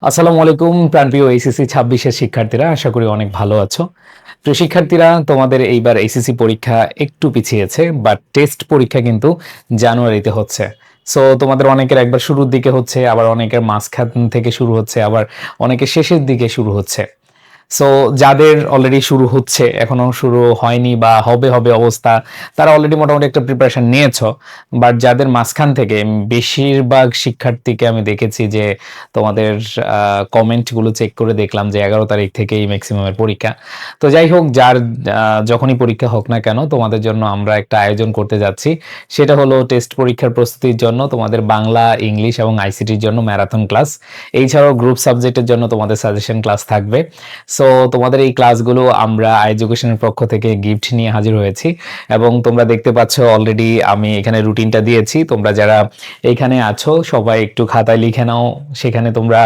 আসসালামু আলাইকুম প্রাণপ্রিয় এইচএসসি ২৬ এর শিক্ষার্থীরা, আশা করি অনেক ভালো আছো। প্রিয় শিক্ষার্থীরা, তোমাদের এইবার এইচএসসি পরীক্ষা একটু পিছিয়েছে, বাট টেস্ট পরীক্ষা কিন্তু জানুয়ারিতে হচ্ছে। সো তোমাদের অনেকের একবার শুরুর দিকে হচ্ছে, আবার অনেকের মাঝখান থেকে শুরু হচ্ছে, আবার অনেকের শেষের দিকে শুরু হচ্ছে। সো যাদের অলরেডি শুরু হচ্ছে, এখনো শুরু হয়নি বা হবে হবে অবস্থা, তারা অলরেডি মোটামুটি একটা প্রিপারেশন নিয়েছো। বাট যাদের মাঝখান থেকে বেশিরভাগ শিক্ষার্থীকে আমি দেখেছি যে তোমাদের কমেন্টগুলো চেক করে দেখলাম যে 11 তারিখ থেকেই ম্যাক্সিমামের পরীক্ষা। তো যাই হোক, যার যখনই পরীক্ষা হোক না কেন, তোমাদের জন্য আমরা একটা আয়োজন করতে যাচ্ছি। সেটা হলো টেস্ট পরীক্ষার প্রস্তুতির জন্য তোমাদের বাংলা, ইংলিশ এবং আইসিটির জন্য ম্যারাথন ক্লাস। এছাড়াও গ্রুপ সাবজেক্টের জন্য তোমাদের সাজেশন ক্লাস থাকবে। সো তোমাদের এই ক্লাসগুলো আমরা এডুকেশনের পক্ষ থেকে গিফট নিয়ে হাজির হয়েছি, এবং তোমরা দেখতে পাচ্ছ অলরেডি আমি এখানে রুটিনটা দিয়েছি। তোমরা যারা এখানে আছো সবাই একটু খাতায় লিখে নাও। সেখানে তোমরা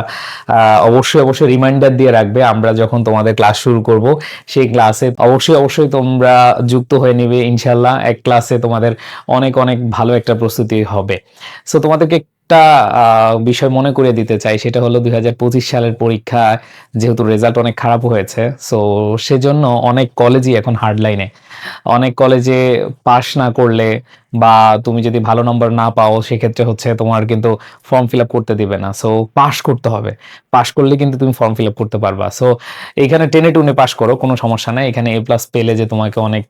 অবশ্যই অবশ্যই রিমাইন্ডার দিয়ে রাখবে আমরা যখন তোমাদের ক্লাস শুরু করব, সেই ক্লাসে অবশ্যই অবশ্যই তোমরা যুক্ত হয়ে নিবে। ইনশাল্লাহ এক ক্লাসে তোমাদের অনেক অনেক ভালো একটা প্রস্তুতি হবে। সো তোমাদেরকে একটা বিষয় মনে করিয়ে দিতে চাই, সেটা হলো 2025 সালের পরীক্ষা যেহেতু রেজাল্ট অনেক খারাপ হয়েছে, সো সেজন্য অনেক কলেজই এখন হার্ড লাইনে। অনেক কলেজে পাস না করলে বা তুমি যদি ভালো নম্বর না পাও, সেক্ষেত্রে হচ্ছে তোমার কিন্তু ফর্ম ফিল আপ করতে দিবে না। সো পাস করতে হবে, পাস করলে কিন্তু তুমি ফর্ম ফিল আপ করতে পারবা। সো এইখানে টেনে টুনে পাস করো, কোনো সমস্যা নাই। এখানে এ প্লাস পেলে যে তোমাকে অনেক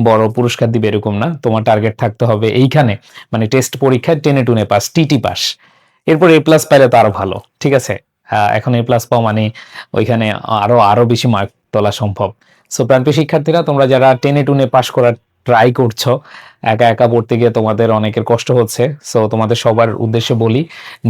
বড় পুরস্কার দিবে এরকম না। তোমার টার্গেট থাকতে হবে এইখানে, মানে টেস্ট পরীক্ষায় টেনে টুনে পাস, টিটি পাস। এরপর এ প্লাস পাইলে তো আরো ভালো, ঠিক আছে। এখন এ প্লাস পাও মানে ওইখানে আরো আরো বেশি মার্ক তোলা সম্ভব। সো প্রাণপ্রিয় শিক্ষার্থীরা, তোমরা যারা টেনে টুনে পাস করার ট্রাই করছো, একা একা পড়তে গিয়ে তোমাদের অনেকের কষ্ট হচ্ছে, সো তোমাদের সবার উদ্দেশ্যে বলি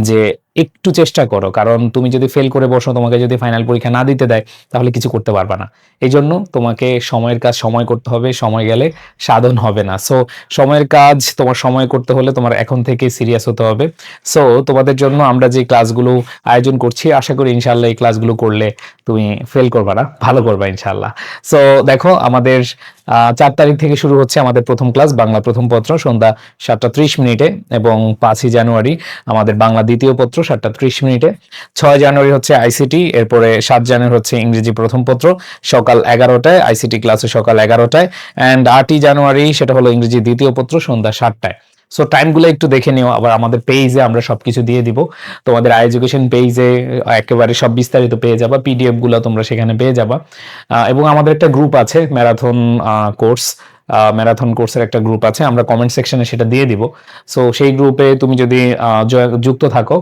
যে একটু চেষ্টা করো, কারণ তুমি যদি ফেল করে বসো, তোমাকে যদি ফাইনাল পরীক্ষা না দিতে দেয়, তাহলে কিছু করতে পারবে না। এই জন্য তোমাকে সময়ের কাজ সময় করতে হবে, সময় গেলে সাধন হবে না। সো সময়ের কাজ তোমার সময় করতে হলে তোমার এখন থেকে সিরিয়াস হতে হবে। সো তোমাদের জন্য আমরা যে ক্লাসগুলো আয়োজন করছি, আশা করি ইনশাল্লাহ এই ক্লাসগুলো করলে তুমি ফেল করবা না, ভালো করবা ইনশাল্লাহ। সো দেখো, আমাদের 4 তারিখ থেকে শুরু হচ্ছে আমাদের প্রথম ক্লাস, বাংলা প্রথম পত্র সন্ধ্যা 7টা 30 মিনিটে, এবং 5ই জানুয়ারি আমাদের বাংলা দ্বিতীয় পত্র 7টা 30 মিনিটে। 6ই জানুয়ারি হচ্ছে আইসিটি, এরপরে 7 জানুয়ারি হচ্ছে ইংরেজি প্রথম পত্র সকাল 11টায়, আইসিটি ক্লাসে সকাল 11টায়। অ্যান্ড 8ই জানুয়ারি সেটা হলো ইংরেজি দ্বিতীয় পত্র সন্ধ্যা 7টায়। সো টাইমগুলো একটু দেখে নিও। আবার আমাদের পেজে আমরা সবকিছু দিয়ে দিব, তোমাদের এডুকেশন পেজে একেবারে সব বিস্তারিত পেয়ে যাবা, পিডিএফ গুলো তোমরা সেখানে পেয়ে যাবা। এবং আমাদের একটা গ্রুপ আছে ম্যারাথন কোর্স, ম্যারাথন কোর্সের একটা গ্রুপ আছে, আমরা কমেন্ট সেকশনে সেটা দিয়ে দিব। সো সেই গ্রুপে তুমি যদি যুক্ত থাকো,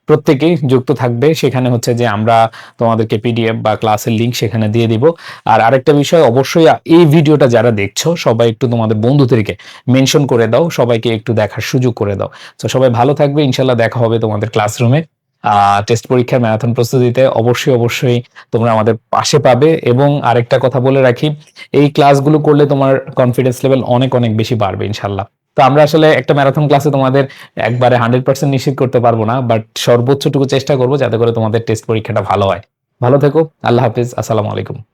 প্রত্যেকেই যুক্ত থাকবে। সেখানে হচ্ছে যে আমরা তোমাদেরকে পিডিএফ বা ক্লাসের লিঙ্ক সেখানে দিয়ে দিব। আর আরেকটা বিষয়, অবশ্যই এই ভিডিওটা যারা দেখছো সবাই একটু তোমাদের বন্ধুদেরকে মেনশন করে দাও, সবাইকে একটু দেখার সুযোগ করে দাও। তো সবাই ভালো থাকবে, ইনশাল্লাহ দেখা হবে তোমাদের ক্লাসরুমে। টেস্ট পরীক্ষার ম্যারাথন প্রস্তুতিতে অবশ্যই অবশ্যই তোমরা আমাদের পাশে পাবে। এবং আরেকটা কথা বলে রাখি, এই ক্লাসগুলো করলে তোমার কনফিডেন্স লেভেল অনেক অনেক বেশি বাড়বে ইনশাল্লাহ। তো আমরা আসলে একটা ম্যারাথন ক্লাসে তোমাদের একবারে 100% নিশ্চিত করতে পারবো না, বাট সর্বোচ্চটুকু চেষ্টা করবো যাতে করে তোমাদের টেস্ট পরীক্ষাটা ভালো হয়। ভালো থেকো, আল্লাহ হাফিজ, আসসালামু আলাইকুম।